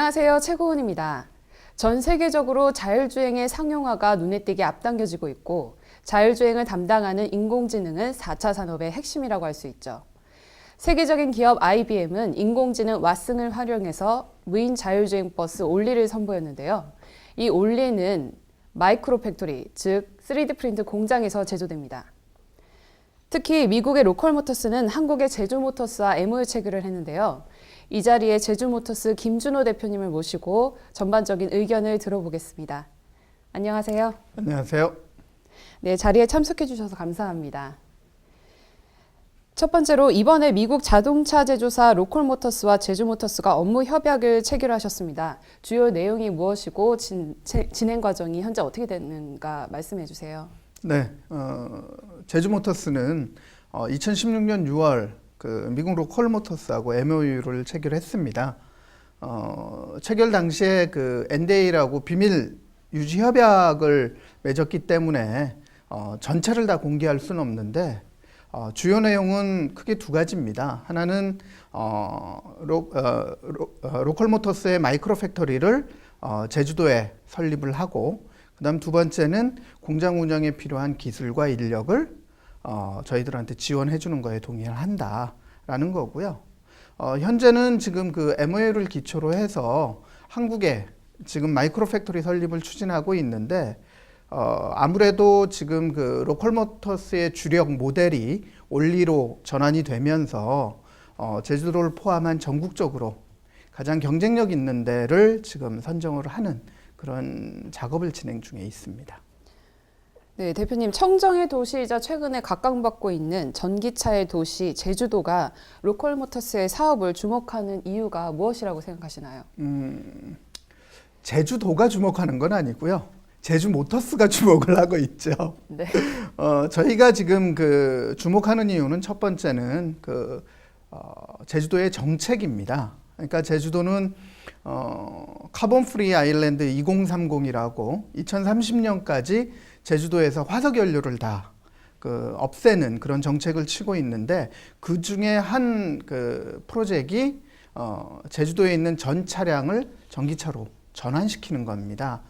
안녕하세요. 최고은입니다. 전 세계적으로 자율주행의 상용화가 눈에 띄게 앞당겨지고 있고 자율주행을 담당하는 인공지능은 4차 산업의 핵심이라고 할 수 있죠. 세계적인 기업 IBM은 인공지능 왓슨을 활용해서 무인 자율주행 버스 올리를 선보였는데요. 이 올리는 마이크로 팩토리, 즉 3D 프린트 공장에서 제조됩니다. 특히 미국의 로컬모터스는 한국의 제주모터스와 MOU 체결을 했는데요. 이 자리에 제주모터스 김준호 대표님을 모시고 전반적인 의견을 들어보겠습니다. 안녕하세요. 안녕하세요. 네, 자리에 참석해 주셔서 감사합니다. 첫 번째로 이번에 미국 자동차 제조사 로컬모터스와 제주모터스가 업무 협약을 체결하셨습니다. 주요 내용이 무엇이고 진행 과정이 현재 어떻게 되는가 말씀해 주세요. 네, 제주모터스는 2016년 6월 미국 로컬모터스하고 MOU를 체결했습니다. 체결 당시에 NDA라고 비밀 유지 협약을 맺었기 때문에 전체를 다 공개할 수는 없는데 주요 내용은 크게 두 가지입니다. 하나는 로컬모터스의 마이크로 팩토리를 제주도에 설립을 하고, 그다음 두 번째는 공장 운영에 필요한 기술과 인력을 저희들한테 지원해 주는 거에 동의를 한다라는 거고요. 현재는 지금 MOU를 기초로 해서 한국에 지금 마이크로 팩토리 설립을 추진하고 있는데, 아무래도 지금 로컬모터스의 주력 모델이 올리로 전환이 되면서 제주도를 포함한 전국적으로 가장 경쟁력 있는 데를 지금 선정을 하는 그런 작업을 진행 중에 있습니다. 네, 대표님, 청정의 도시이자 최근에 각광받고 있는 전기차의 도시 제주도가 로컬모터스의 사업을 주목하는 이유가 무엇이라고 생각하시나요? 제주도가 주목하는 건 아니고요. 제주모터스가 주목을 하고 있죠. 네. 저희가 지금 주목하는 이유는 첫 번째는 제주도의 정책입니다. 그러니까 제주도는 카본 프리 아일랜드 2030이라고 2030년까지 제주도에서 화석 연료를 다 없애는 그런 정책을 치고 있는데, 그 중에 한 프로젝트이 제주도에 있는 전 차량을 전기차로 전환시키는 겁니다.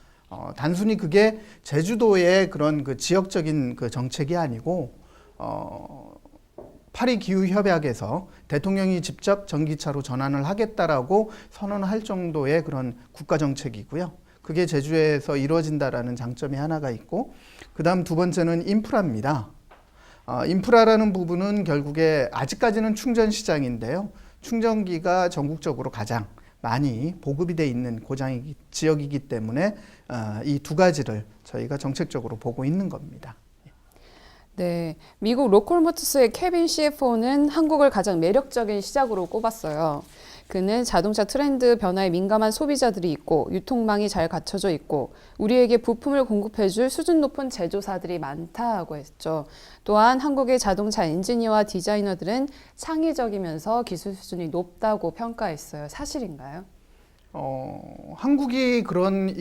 단순히 그게 제주도의 그런 지역적인 정책이 아니고 파리 기후 협약에서 대통령이 직접 전기차로 전환을 하겠다라고 선언할 정도의 그런 국가 정책이고요. 그게 제주에서 이루어진다라는 장점이 하나가 있고, 그다음 두 번째는 인프라입니다. 인프라라는 부분은 결국에 아직까지는 충전 시장인데요. 충전기가 전국적으로 가장 많이 보급이 돼 있는 지역이기 때문에 이 두 가지를 저희가 정책적으로 보고 있는 겁니다. 네, 미국 로컬모터스의 케빈 CFO는 한국을 가장 매력적인 시장으로 꼽았어요. 그는 자동차 트렌드 변화에 민감한 소비자들이 있고 유통망이 잘 갖춰져 있고 우리에게 부품을 공급해줄 수준 높은 제조사들이 많다고 했죠. 또한 한국의 자동차 엔지니어와 디자이너들은 창의적이면서 기술 수준이 높다고 평가했어요. 사실인가요? 한국이 그런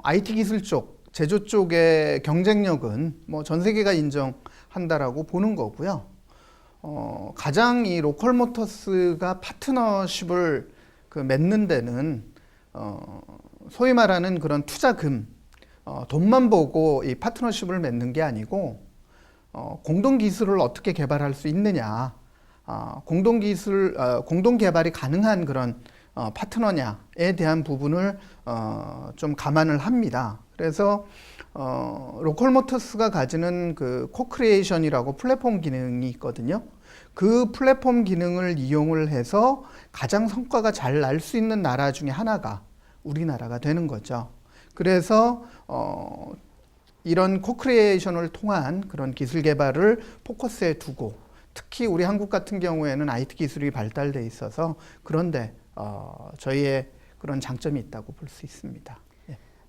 IT 기술 쪽, 제조 쪽의 경쟁력은 전 세계가 인정한다라고 보는 거고요. 가장 이 로컬모터스가 파트너십을 맺는 데는 소위 말하는 그런 투자금, 돈만 보고 이 파트너십을 맺는 게 아니고 공동 기술을 어떻게 개발할 수 있느냐, 공동 개발이 가능한 그런 파트너냐에 대한 부분을 좀 감안을 합니다. 그래서 로컬모터스가 가지는 코크리에이션이라고 플랫폼 기능이 있거든요. 그 플랫폼 기능을 이용을 해서 가장 성과가 잘 날 수 있는 나라 중에 하나가 우리나라가 되는 거죠. 그래서 이런 코크리에이션을 통한 그런 기술 개발을 포커스에 두고, 특히 우리 한국 같은 경우에는 IT 기술이 발달돼 있어서 그런데 저희의 그런 장점이 있다고 볼 수 있습니다.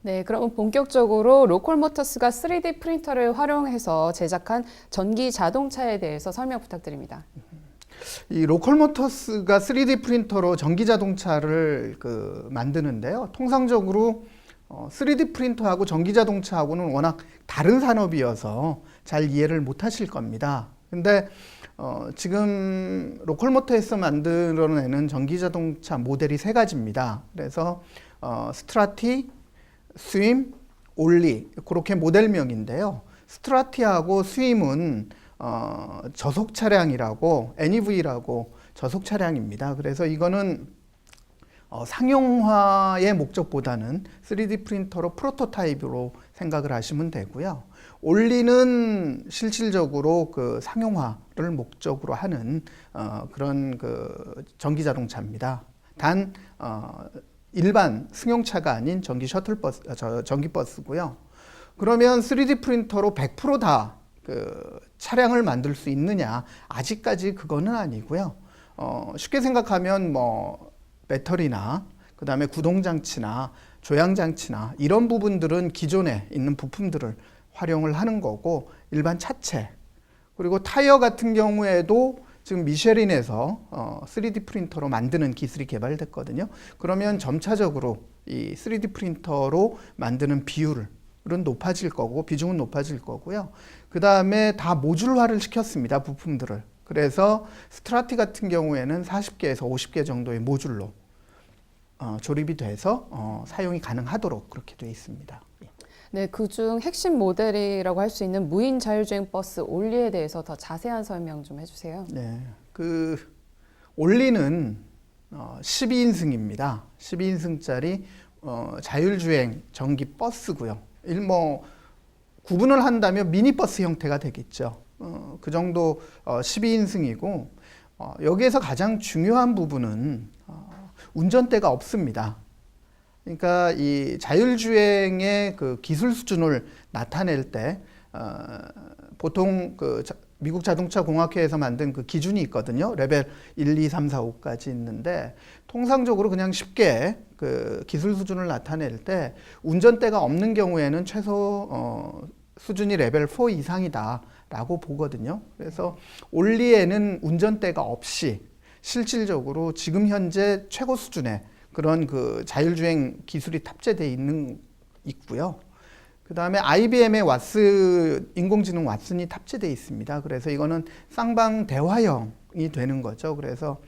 네, 그럼 본격적으로 로컬모터스가 3D 프린터를 활용해서 제작한 전기 자동차에 대해서 설명 부탁드립니다. 이 로컬모터스가 3D 프린터로 전기 자동차를 만드는데요. 통상적으로 3D 프린터하고 전기 자동차하고는 워낙 다른 산업이어서 잘 이해를 못 하실 겁니다. 근데 지금 로컬모터에서 만들어내는 전기자동차 모델이 세 가지입니다. 그래서 스트라티, 스임, 올리 그렇게 모델명인데요. 스트라티하고 스임은 저속 차량이라고 NEV라고 저속 차량입니다. 그래서 이거는 상용화의 목적보다는 3D 프린터로 프로토타입으로 생각을 하시면 되고요. 올리는 실질적으로 그 상용화를 목적으로 하는 그런 그 전기 자동차입니다. 단 일반 승용차가 아닌 전기 셔틀버스, 전기 버스고요. 그러면 3D 프린터로 100% 그 차량을 만들 수 있느냐? 아직까지 그거는 아니고요. 쉽게 생각하면 뭐 배터리나 그다음에 구동장치나 조향장치나 이런 부분들은 기존에 있는 부품들을 활용을 하는 거고, 일반 차체 그리고 타이어 같은 경우에도 지금 미쉐린에서 3D 프린터로 만드는 기술이 개발됐거든요. 그러면 점차적으로 이 3D 프린터로 만드는 비율은 높아질 거고 비중은 높아질 거고요. 그 다음에 다 모듈화를 시켰습니다, 부품들을. 그래서 스트라티 같은 경우에는 40개에서 50개 정도의 모듈로 조립이 돼서 사용이 가능하도록 그렇게 되어 있습니다. 네, 그중 핵심 모델이라고 할 수 있는 무인 자율주행 버스 올리에 대해서 더 자세한 설명 좀 해주세요. 네, 그 올리는 12인승입니다. 12인승짜리 자율주행 전기 버스고요. 뭐 구분을 한다면 미니버스 형태가 되겠죠. 그 정도 12인승이고 여기에서 가장 중요한 부분은 운전대가 없습니다. 그러니까 이 자율주행의 그 기술 수준을 나타낼 때 보통 그 미국 자동차 공학회에서 만든 그 기준이 있거든요. 레벨 1, 2, 3, 4, 5까지 있는데 통상적으로 그냥 쉽게 그 기술 수준을 나타낼 때 운전대가 없는 경우에는 최소 수준이 레벨 4 이상이다라고 보거든요. 그래서 올리에는 운전대가 없이 실질적으로 지금 현재 최고 수준의 그런 그 자율주행 기술이 탑재되어 있고요. 그 다음에 IBM의 왓슨, 인공지능 왓슨이 탑재되어 있습니다. 그래서 이거는 쌍방 대화형이 되는 거죠. 그래서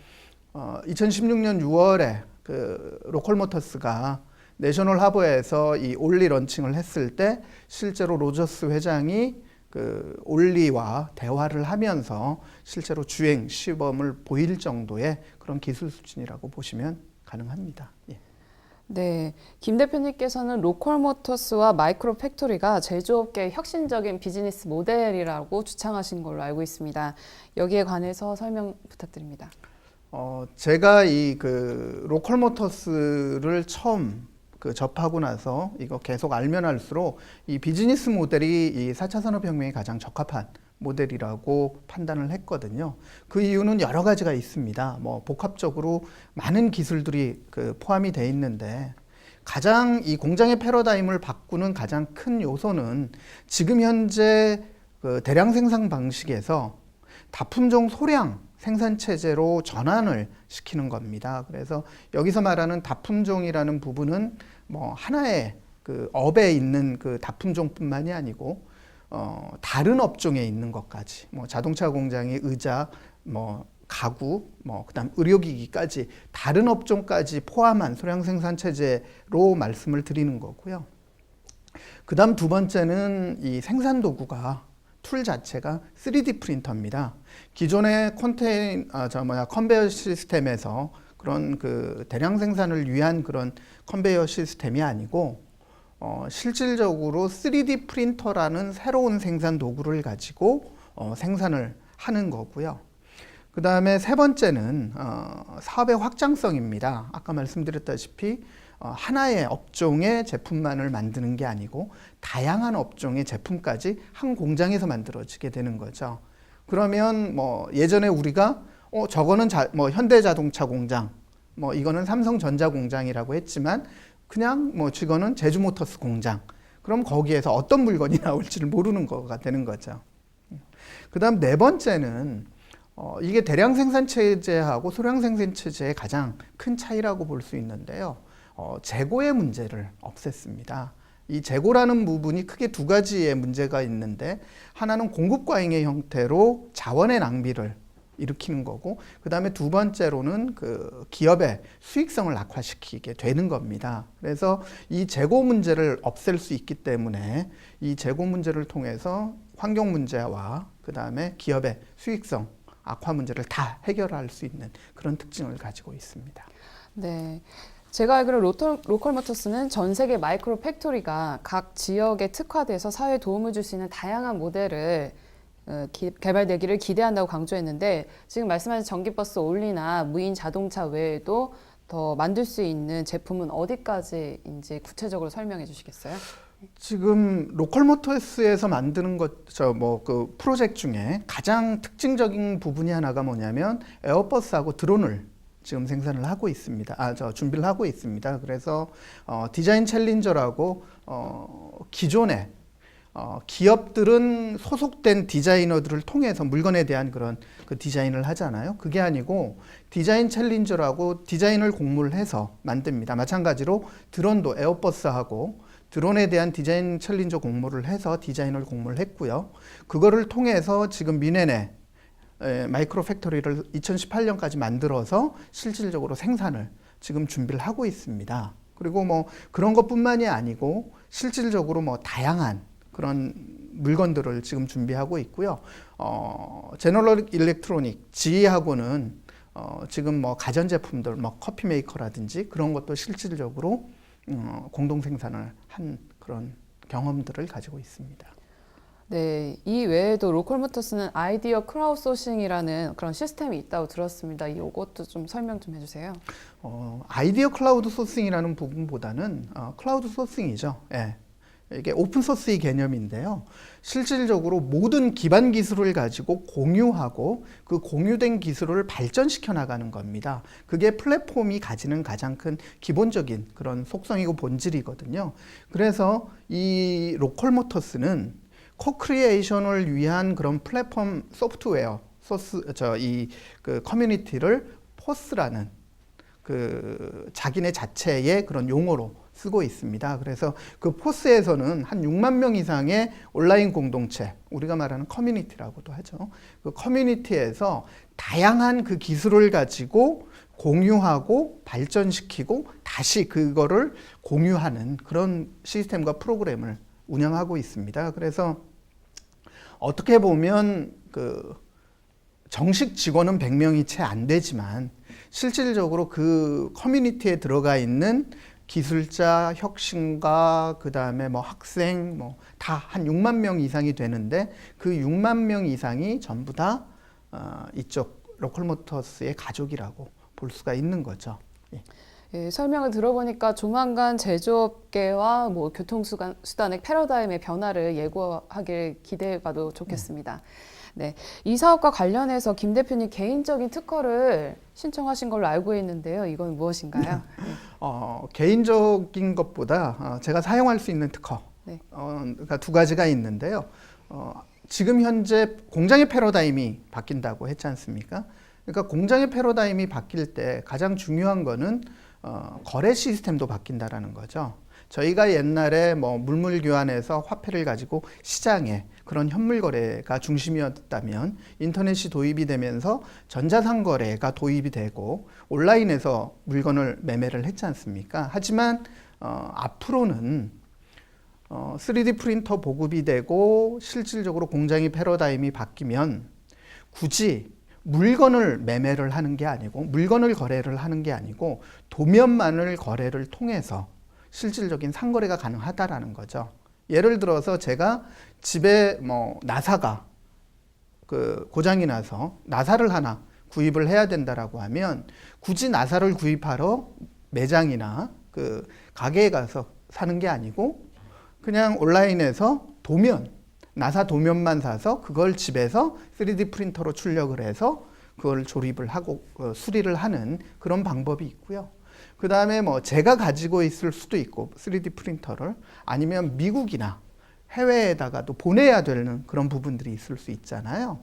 2016년 6월에 그 로컬모터스가 내셔널 하버에서 이 올리 런칭을 했을 때 실제로 로저스 회장이 그 올리와 대화를 하면서 실제로 주행 시범을 보일 정도의 그런 기술 수준이라고 보시면 가능합니다. 예. 네, 김 대표님께서는 로컬모터스와 마이크로 팩토리가 제조업계의 혁신적인 비즈니스 모델이라고 주창하신 걸로 알고 있습니다. 여기에 관해서 설명 부탁드립니다. 제가 이 그 로컬모터스를 처음 그 접하고 나서 이거 계속 알면 알수록 이 비즈니스 모델이 이 4차 산업혁명에 가장 적합한 모델이라고 판단을 했거든요. 그 이유는 여러 가지가 있습니다. 뭐 복합적으로 많은 기술들이 그 포함이 돼 있는데 가장 이 공장의 패러다임을 바꾸는 가장 큰 요소는 지금 현재 그 대량 생산 방식에서 다품종 소량 생산 체제로 전환을 시키는 겁니다. 그래서 여기서 말하는 다품종이라는 부분은 뭐 하나의 그 업에 있는 그 다품종뿐만이 아니고 다른 업종에 있는 것까지, 뭐 자동차 공장의 의자, 뭐 가구, 뭐 그다음 의료기기까지 다른 업종까지 포함한 소량 생산 체제로 말씀을 드리는 거고요. 그다음 두 번째는 이 생산 도구가 툴 자체가 3D 프린터입니다. 기존의 컨베이어 시스템에서 그런 그 대량 생산을 위한 그런 컨베이어 시스템이 아니고 실질적으로 3D 프린터라는 새로운 생산 도구를 가지고 생산을 하는 거고요. 그 다음에 세 번째는 사업의 확장성입니다. 아까 말씀드렸다시피 하나의 업종의 제품만을 만드는 게 아니고 다양한 업종의 제품까지 한 공장에서 만들어지게 되는 거죠. 그러면 뭐 예전에 우리가 저거는 뭐 현대자동차 공장, 뭐 이거는 삼성전자 공장이라고 했지만 그냥 뭐 저거는 제주모터스 공장. 그럼 거기에서 어떤 물건이 나올지를 모르는 거가 되는 거죠. 그 다음 네 번째는 이게 대량 생산 체제하고 소량 생산 체제의 가장 큰 차이라고 볼 수 있는데요. 재고의 문제를 없앴습니다. 이 재고라는 부분이 크게 두 가지의 문제가 있는데 하나는 공급 과잉의 형태로 자원의 낭비를 일으키는 거고, 그 다음에 두 번째로는 그 기업의 수익성을 악화시키게 되는 겁니다. 그래서 이 재고 문제를 없앨 수 있기 때문에 이 재고 문제를 통해서 환경 문제와 그 다음에 기업의 수익성 악화 문제를 다 해결할 수 있는 그런 특징을 가지고 있습니다. 네. 제가 알기로 로컬모터스는 전 세계 마이크로 팩토리가 각 지역에 특화돼서 사회에 도움을 줄 수 있는 다양한 모델을 개발되기를 기대한다고 강조했는데, 지금 말씀하신 전기버스 올리나 무인 자동차 외에도 더 만들 수 있는 제품은 어디까지인지 구체적으로 설명해 주시겠어요? 지금 로컬모터스에서 만드는 그 프로젝트 중에 가장 특징적인 부분이 하나가 뭐냐면 에어버스하고 드론을 지금 생산을 하고 있습니다. 준비를 하고 있습니다. 그래서 디자인 챌린저라고 기존에 기업들은 소속된 디자이너들을 통해서 물건에 대한 그런 그 디자인을 하잖아요. 그게 아니고 디자인 챌린저라고 디자인을 공모를 해서 만듭니다. 마찬가지로 드론도 에어버스하고 드론에 대한 디자인 챌린저 공모를 해서 디자인을 공모를 했고요. 그거를 통해서 지금 미네네 마이크로 팩토리를 2018년까지 만들어서 실질적으로 생산을 지금 준비를 하고 있습니다. 그리고 뭐 그런 것뿐만이 아니고 실질적으로 뭐 다양한 그런 물건들을 지금 준비하고 있고요. 제너럴 일렉트로닉 GE하고는 지금 뭐 가전제품들, 뭐 커피 메이커라든지 그런 것도 실질적으로 공동 생산을 한 그런 경험들을 가지고 있습니다. 네, 이 외에도 로컬모터스는 아이디어 크라우드 소싱이라는 그런 시스템이 있다고 들었습니다. 이것도 좀 설명 좀 해주세요. 아이디어 클라우드 소싱이라는 부분보다는 클라우드 소싱이죠. 예. 이게 오픈소스의 개념인데요. 실질적으로 모든 기반 기술을 가지고 공유하고 그 공유된 기술을 발전시켜 나가는 겁니다. 그게 플랫폼이 가지는 가장 큰 기본적인 그런 속성이고 본질이거든요. 그래서 이 로컬모터스는 코크리에이션을 위한 그런 플랫폼 소프트웨어, 그 커뮤니티를 포스라는 그 자기네 자체의 그런 용어로 쓰고 있습니다. 그래서 그 포스에서는 한 6만 명 이상의 온라인 공동체, 우리가 말하는 커뮤니티라고도 하죠. 그 커뮤니티에서 다양한 그 기술을 가지고 공유하고 발전시키고 다시 그거를 공유하는 그런 시스템과 프로그램을 운영하고 있습니다. 그래서 어떻게 보면 그 정식 직원은 100명이 채 안 되지만 실질적으로 그 커뮤니티에 들어가 있는 기술자, 혁신가, 그 다음에 뭐 학생, 뭐 다 한 6만 명 이상이 되는데 그 6만 명 이상이 전부 다 이쪽 로컬모터스의 가족이라고 볼 수가 있는 거죠. 예. 예, 설명을 들어보니까 조만간 제조업계와 뭐 교통수단의 패러다임의 변화를 예고하길 기대해봐도 좋겠습니다. 네, 이 사업과 관련해서 김 대표님 개인적인 특허를 신청하신 걸로 알고 있는데요. 이건 무엇인가요? 개인적인 것보다 제가 사용할 수 있는 특허, 네. 그러니까 두 가지가 있는데요. 지금 현재 공장의 패러다임이 바뀐다고 했지 않습니까? 그러니까 공장의 패러다임이 바뀔 때 가장 중요한 거는 거래 시스템도 바뀐다라는 거죠. 저희가 옛날에 뭐 물물 교환해서 화폐를 가지고 시장에 그런 현물 거래가 중심이었다면 인터넷이 도입이 되면서 전자상거래가 도입이 되고 온라인에서 물건을 매매를 했지 않습니까? 하지만 앞으로는 3D 프린터 보급이 되고 실질적으로 공장의 패러다임이 바뀌면 굳이 물건을 매매를 하는 게 아니고 물건을 거래를 하는 게 아니고 도면만을 거래를 통해서 실질적인 상거래가 가능하다라는 거죠. 예를 들어서 제가 집에 뭐 나사가 그 고장이 나서 나사를 하나 구입을 해야 된다라고 하면 굳이 나사를 구입하러 매장이나 그 가게에 가서 사는 게 아니고 그냥 온라인에서 나사 도면만 사서 그걸 집에서 3D 프린터로 출력을 해서 그걸 조립을 하고 수리를 하는 그런 방법이 있고요. 그 다음에 뭐 제가 가지고 있을 수도 있고 3D 프린터를 아니면 미국이나 해외에다가도 보내야 되는 그런 부분들이 있을 수 있잖아요.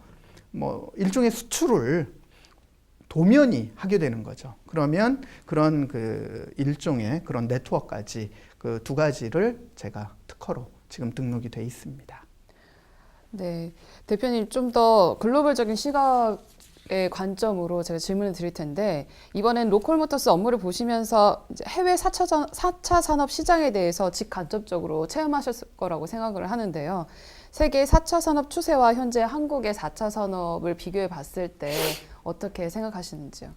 뭐 일종의 수출을 도면이 하게 되는 거죠. 그러면 그런 그 일종의 그런 네트워크까지 그 두 가지를 제가 특허로 지금 등록이 돼 있습니다. 네, 대표님 좀 더 글로벌적인 시각을 관점으로 제가 질문을 드릴 텐데 이번엔 로컬모터스 업무를 보시면서 이제 해외 4차 산업 시장에 대해서 직간접적으로 체험하셨을 거라고 생각을 하는데요. 세계 4차 산업 추세와 현재 한국의 4차 산업을 비교해 봤을 때 어떻게 생각하시는지요?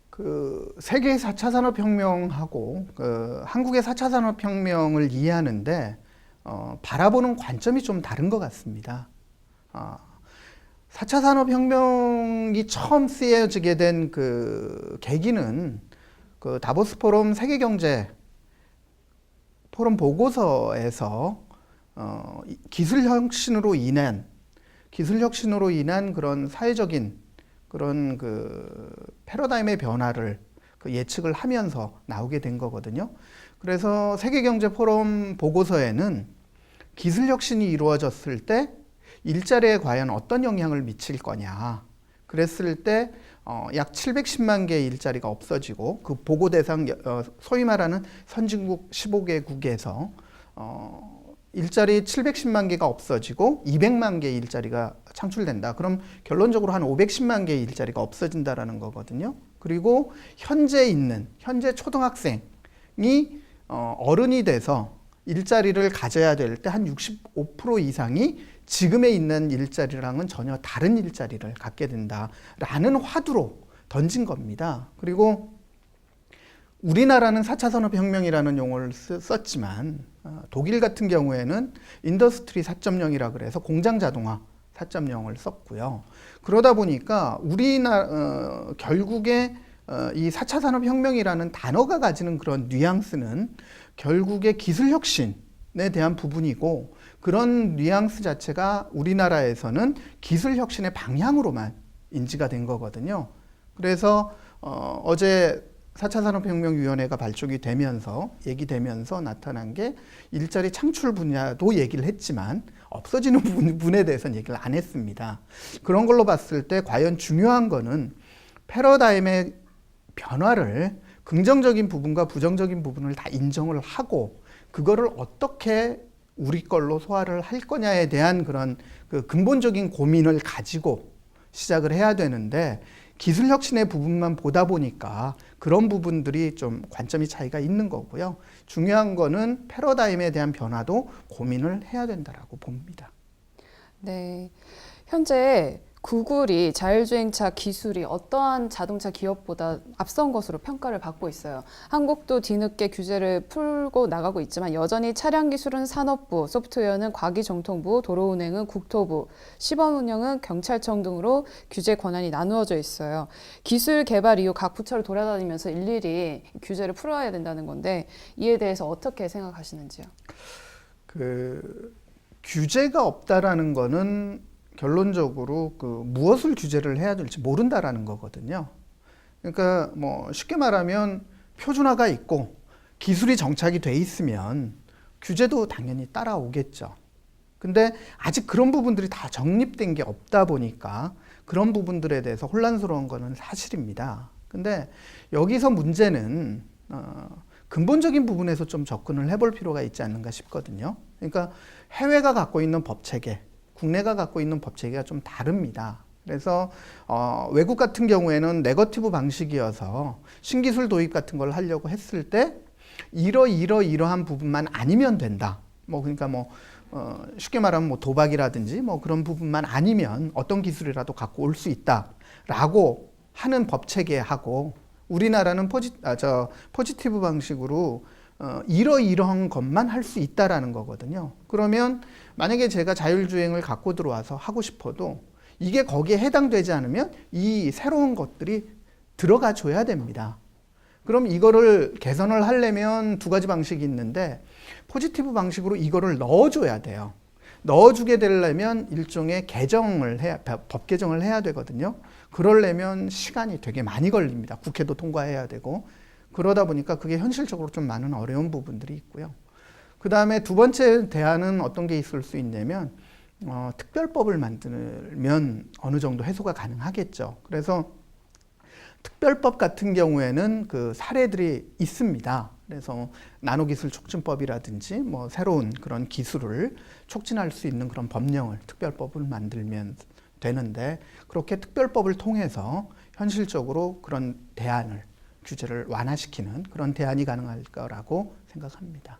그 세계 4차 산업혁명하고 그 한국의 4차 산업혁명을 이해하는데 바라보는 관점이 좀 다른 것 같습니다. 4차 산업혁명이 처음 쓰여지게 된 그 계기는 그 다보스 포럼 세계경제 포럼 보고서에서 기술 혁신으로 인한 그런 사회적인 그런 그 패러다임의 변화를 그 예측을 하면서 나오게 된 거거든요. 그래서 세계경제 포럼 보고서에는 기술 혁신이 이루어졌을 때 일자리에 과연 어떤 영향을 미칠 거냐. 그랬을 때 약 710만 개의 일자리가 없어지고 그 보고 대상 소위 말하는 선진국 15개국에서 일자리 710만 개가 없어지고 200만 개의 일자리가 창출된다. 그럼 결론적으로 한 510만 개의 일자리가 없어진다라는 거거든요. 그리고 현재 초등학생이 어른이 돼서 일자리를 가져야 될 때 한 65% 이상이 지금에 있는 일자리랑은 전혀 다른 일자리를 갖게 된다라는 화두로 던진 겁니다. 그리고 우리나라는 4차 산업혁명이라는 용어를 썼지만 독일 같은 경우에는 인더스트리 4.0이라 그래서 공장 자동화 4.0을 썼고요. 그러다 보니까 결국에 이 4차 산업혁명이라는 단어가 가지는 그런 뉘앙스는 결국에 기술 혁신에 대한 부분이고 그런 뉘앙스 자체가 우리나라에서는 기술 혁신의 방향으로만 인지가 된 거거든요. 그래서 어제 4차 산업혁명위원회가 발족이 되면서 얘기되면서 나타난 게 일자리 창출 분야도 얘기를 했지만 없어지는 부분에 대해서는 얘기를 안 했습니다. 그런 걸로 봤을 때 과연 중요한 거는 패러다임의 변화를 긍정적인 부분과 부정적인 부분을 다 인정을 하고 그거를 어떻게 우리 걸로 소화를 할 거냐에 대한 그런 그 근본적인 고민을 가지고 시작을 해야 되는데 기술 혁신의 부분만 보다 보니까 그런 부분들이 좀 관점이 차이가 있는 거고요. 중요한 거는 패러다임에 대한 변화도 고민을 해야 된다라고 봅니다. 네. 현재 구글이 자율주행차 기술이 어떠한 자동차 기업보다 앞선 것으로 평가를 받고 있어요. 한국도 뒤늦게 규제를 풀고 나가고 있지만 여전히 차량 기술은 산업부, 소프트웨어는 과기정통부, 도로운행은 국토부, 시범운영은 경찰청 등으로 규제 권한이 나누어져 있어요. 기술 개발 이후 각 부처를 돌아다니면서 일일이 규제를 풀어야 된다는 건데 이에 대해서 어떻게 생각하시는지요? 규제가 없다라는 거는 결론적으로 무엇을 규제를 해야 될지 모른다라는 거거든요. 그러니까 뭐 쉽게 말하면 표준화가 있고 기술이 정착이 돼 있으면 규제도 당연히 따라오겠죠. 근데 아직 그런 부분들이 다 정립된 게 없다 보니까 그런 부분들에 대해서 혼란스러운 거는 사실입니다. 근데 여기서 문제는 근본적인 부분에서 좀 접근을 해볼 필요가 있지 않는가 싶거든요. 그러니까 해외가 갖고 있는 법체계, 국내가 갖고 있는 법체계가 좀 다릅니다. 그래서 외국 같은 경우에는 네거티브 방식이어서 신기술 도입 같은 걸 하려고 했을 때 이러한 부분만 아니면 된다. 그러니까 쉽게 말하면 도박이라든지 그런 부분만 아니면 어떤 기술이라도 갖고 올 수 있다라고 하는 법체계하고 우리나라는 포지티브 방식으로 이러한 것만 할 수 있다라는 거거든요. 그러면 만약에 제가 자율주행을 갖고 들어와서 하고 싶어도 이게 거기에 해당되지 않으면 이 새로운 것들이 들어가 줘야 됩니다. 그럼 이거를 개선을 하려면 두 가지 방식이 있는데 포지티브 방식으로 이거를 넣어줘야 돼요. 넣어주게 되려면 일종의 법 개정을 해야 되거든요. 그러려면 시간이 되게 많이 걸립니다. 국회도 통과해야 되고. 그러다 보니까 그게 현실적으로 좀 많은 어려운 부분들이 있고요. 그 다음에 두 번째 대안은 어떤 게 있을 수 있냐면 특별법을 만들면 어느 정도 해소가 가능하겠죠. 그래서 특별법 같은 경우에는 그 사례들이 있습니다. 그래서 나노기술 촉진법이라든지 새로운 그런 기술을 촉진할 수 있는 그런 법령을 특별법을 만들면 되는데 그렇게 특별법을 통해서 현실적으로 그런 대안을 규제를 완화시키는 그런 대안이 가능할 거라고 생각합니다.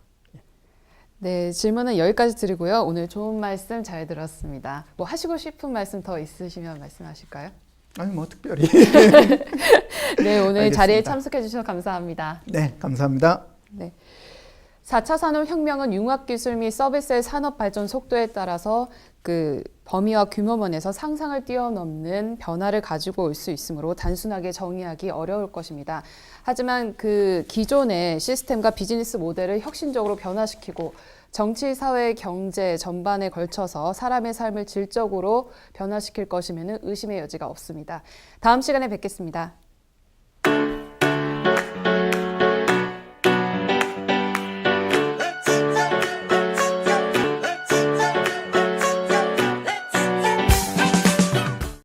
네, 질문은 여기까지 드리고요. 오늘 좋은 말씀 잘 들었습니다. 뭐 하시고 싶은 말씀 더 있으시면 말씀하실까요? 아니 뭐 특별히. 네, 오늘 알겠습니다. 자리에 참석해 주셔서 감사합니다. 네, 감사합니다. 네. 4차 산업혁명은 융합기술 및 서비스의 산업 발전 속도에 따라서 그 범위와 규모면에서 상상을 뛰어넘는 변화를 가지고 올 수 있으므로 단순하게 정의하기 어려울 것입니다. 하지만 그 기존의 시스템과 비즈니스 모델을 혁신적으로 변화시키고 정치, 사회, 경제 전반에 걸쳐서 사람의 삶을 질적으로 변화시킬 것이면 의심의 여지가 없습니다. 다음 시간에 뵙겠습니다.